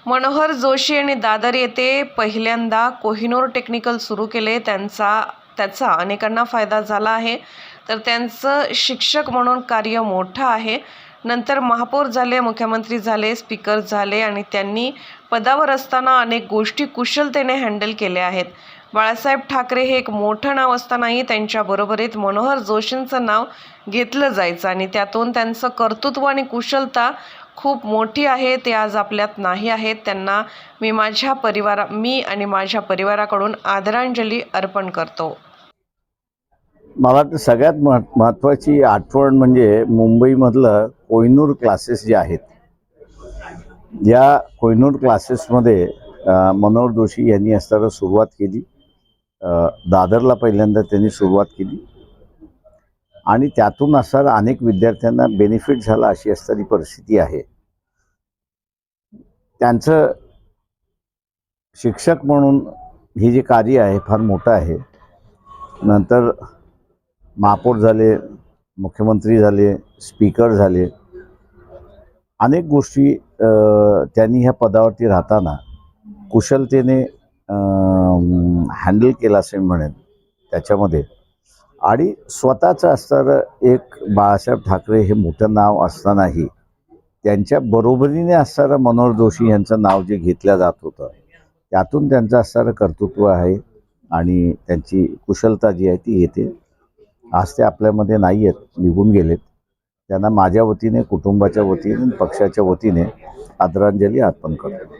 मनोहर जोशी यांनी दादर येथे पहिल्यांदा कोहिनूर टेक्निकल सुरू केले. त्याचा अनेकांना फायदा झाला आहे. तर त्यांचं शिक्षक म्हणून कार्य मोठं आहे. नंतर महापौर झाले, मुख्यमंत्री झाले, स्पीकर झाले आणि त्यांनी पदावर असताना अनेक गोष्टी कुशलतेने हँडल केल्या आहेत. बाळासाहेब ठाकरे हे एक मोठं नाव असतानाही त्यांच्या बरोबरीत मनोहर जोशींचं नाव घेतलं जायचं आणि त्यातून त्यांचं कर्तृत्व आणि कुशलता खूप मोठी आहे. ते आज आपल्यात नाही आहेत. त्यांना मी आणि माझ्या परिवाराकडून आदरांजली अर्पण करतो. मला तर सगळ्यात महत्त्वाची आठवण म्हणजे मुंबईमधलं कोहिनूर क्लासेस जे आहेत, या कोहिनूर क्लासेसमध्ये मनोहर जोशी यांनी असताना सुरुवात केली. दादरला पहिल्यांदा त्यांनी सुरुवात केली आणि त्यातून असताना अनेक विद्यार्थ्यांना बेनिफिट झाला अशी असणारी परिस्थिती आहे. त्यांचं शिक्षक म्हणून हे जे कार्य आहे फार मोठं आहे. नंतर महापौर झाले, मुख्यमंत्री झाले, स्पीकर झाले. अनेक गोष्टी त्यांनी ह्या पदावरती राहताना कुशलतेने हँडल केला असे म्हणेन त्याच्यामध्ये. आणि स्वतःचं असणारं एक बाळासाहेब ठाकरे हे मोठं नाव असतानाही त्यांच्या बरोबरीने असणारं मनोहर जोशी यांचं नाव जे घेतलं जात होतं, त्यातून त्यांचं असणारं कर्तृत्व आहे आणि त्यांची कुशलता जी आहे ती येते. आज ते आपल्यामध्ये नाही आहेत, निघून गेलेत. त्यांना माझ्या वतीने, कुटुंबाच्या वतीने, पक्षाच्या वतीने आदरांजली अर्पण करतो.